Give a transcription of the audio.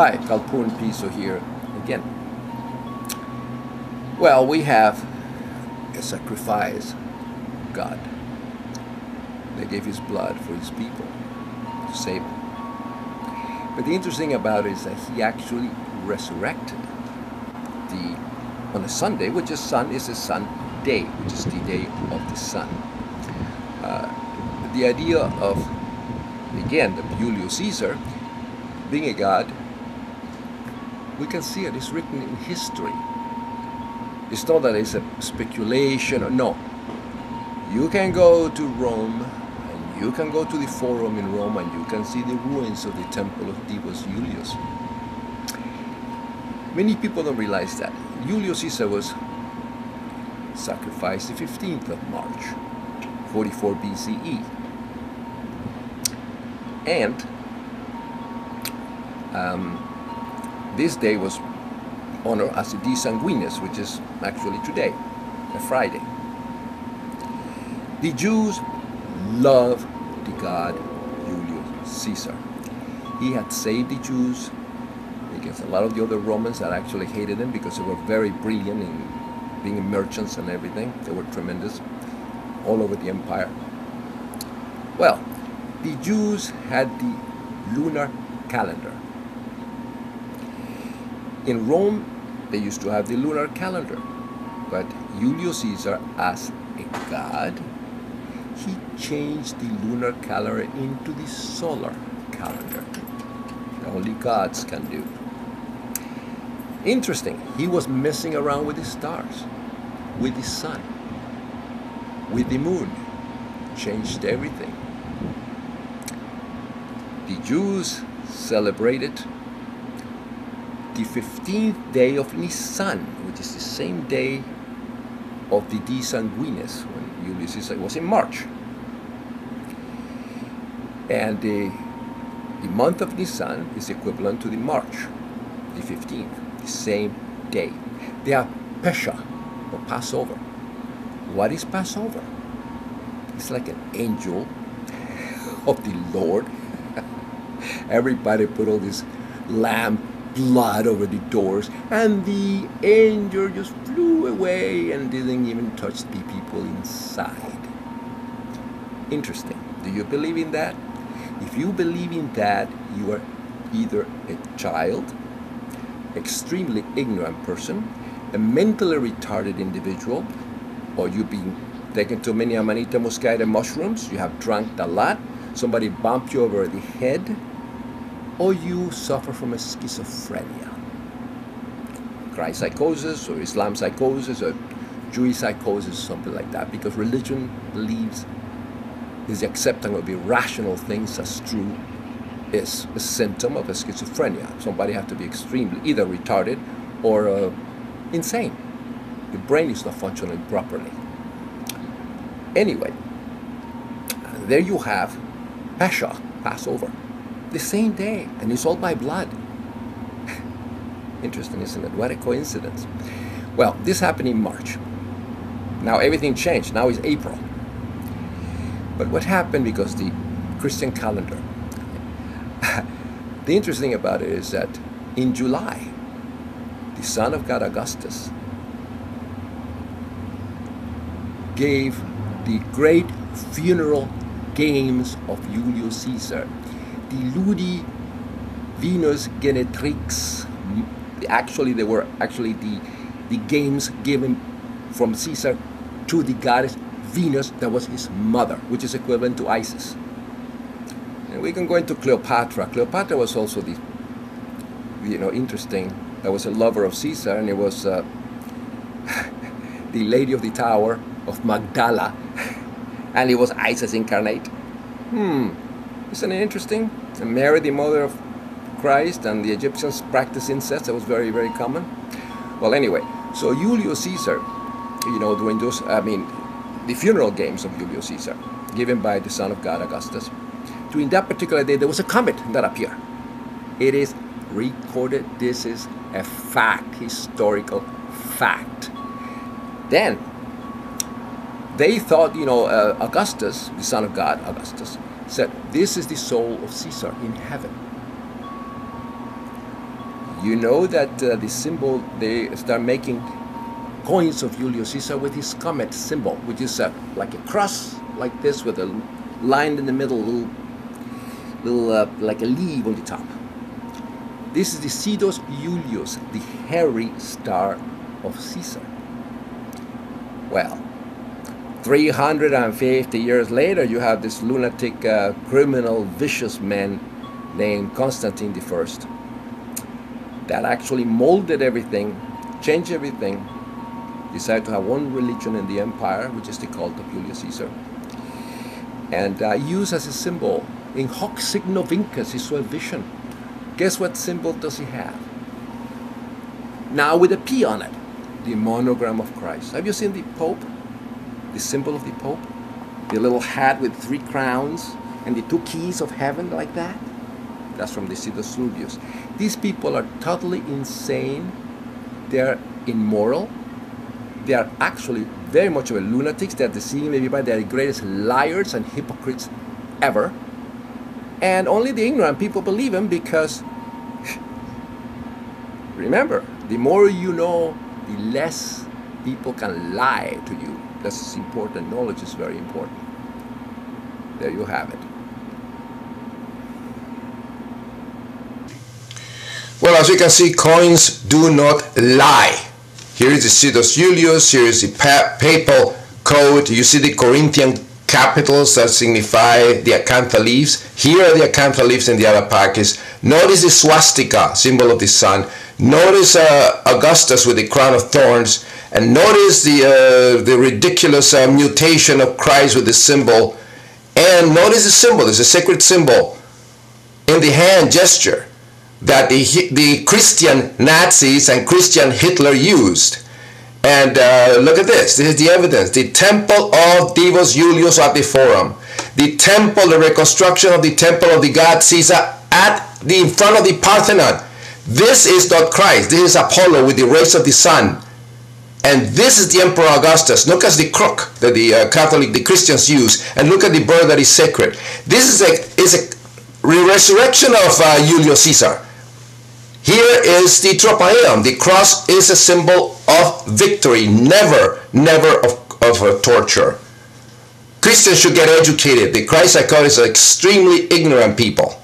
Hi, Calpun Piso here again. Well, we have a sacrifice God that gave his blood for his people to save them. But the interesting about it is that he actually resurrected on a Sunday, which is a Sunday, which is the day of the sun. The idea of, again, the Julius Caesar being a god, we can see it. It's written in history. It's not that it's a speculation. No. You can go to Rome, and you can go to the Forum in Rome, and you can see the ruins of the temple of Divus Iulius. Many people don't realize that. Julius Caesar was sacrificed the 15th of March, 44 BCE. And this day was honored as the Divus Sanguines, which is actually today, a Friday. The Jews love the god Julius Caesar. He had saved the Jews against a lot of the other Romans that actually hated him because they were very brilliant in being merchants and everything. They were tremendous all over the empire. Well, the Jews had the lunar calendar. In Rome, they used to have the lunar calendar, but Julius Caesar, as a god, he changed the lunar calendar into the solar calendar. Only gods can do. Interesting, he was messing around with the stars, with the sun, with the moon, changed everything. The Jews celebrated the 15th day of Nisan, which is the same day of the Divus Sanguines, when Julius Caesar was in March. And the month of Nisan is equivalent to the March, the 15th, the same day. They have Pesha, or Passover. What is Passover? It's like an angel of the Lord. Everybody put all this lamb blood over the doors, and the angel just flew away and didn't even touch the people inside. Interesting. Do you believe in that? If you believe in that, you are either a child, extremely ignorant person, a mentally retarded individual, or you've been taken to many amanita muscaria mushrooms, you have drunk a lot, somebody bumped you over the head, or you suffer from a schizophrenia, christ-psychosis, or Islam psychosis, or Jewish psychosis, something like that, because religion believes is the acceptance of irrational things as true is a symptom of a schizophrenia. Somebody has to be extremely either retarded or insane. The brain is not functioning properly. Anyway, there you have Pesha, Passover, the same day, and it's all by blood. Interesting, isn't it? What a coincidence. Well, this happened in March. Now everything changed. Now it's April. But what happened, because the Christian calendar, the interesting thing about it is that in July, the son of God Augustus gave the great funeral games of Julius Caesar, the Ludi Venus Genetrix. Actually, they were actually the games given from Caesar to the goddess Venus, that was his mother, which is equivalent to Isis. And we can go into Cleopatra. Cleopatra was also the, interesting. That was a lover of Caesar, and it was the Lady of the Tower of Magdala, and it was Isis incarnate. Isn't it interesting? And Mary, the mother of Christ, and the Egyptians practiced incest. That was very, very common. Well, anyway, so Julius Caesar, during those, the funeral games of Julius Caesar, given by the son of God Augustus, during that particular day, there was a comet that appeared. It is recorded. This is a fact, historical fact. Then, they thought, Augustus, the son of God, Augustus, said, this is the soul of Caesar in heaven. You know that the symbol, they start making coins of Julius Caesar with his comet symbol, which is like a cross like this with a line in the middle, little like a leaf on the top. This is the Divus Iulius, the hairy star of Caesar. Well, 350 years later, you have this lunatic, criminal, vicious man named Constantine I that actually molded everything, changed everything, decided to have one religion in the empire, which is the cult of Julius Caesar, and used as a symbol, in hoc signo vinces, he saw a vision. Guess what symbol does he have? Now with a P on it, the monogram of Christ. Have you seen the Pope? The symbol of the Pope? The little hat with 3 crowns and the 2 keys of heaven like that? That's from the Divus Iulius. These people are totally insane. They're immoral. They are actually very much of a lunatics. They're deceiving everybody. They're the greatest liars and hypocrites ever. And only the ignorant people believe him because, remember, the more you know, the less people can lie to you. That's important. Knowledge is very important. There you have it. Well, as you can see, coins do not lie. Here is the Divus Iulius, here is the papal code. You see the Corinthian capitals that signify the acantha leaves. Here are the acantha leaves in the other package. Notice the swastika, symbol of the sun. Notice Augustus with the crown of thorns. And notice the ridiculous mutation of Christ with the symbol. And notice the symbol, it's a sacred symbol in the hand gesture that the Christian Nazis and Christian Hitler used. And look at this. This is the evidence. The temple of Divus Iulius at the Forum. The temple, the reconstruction of the temple of the god Caesar in front of the Parthenon. This is not Christ. This is Apollo with the rays of the sun. And this is the Emperor Augustus. Look at the crook that the Christians use. And look at the bird that is sacred. This is a resurrection of Julius Caesar. Here is the tropaeum. The cross is a symbol of victory, never of torture. Christians should get educated. The christ-psychosis are extremely ignorant people.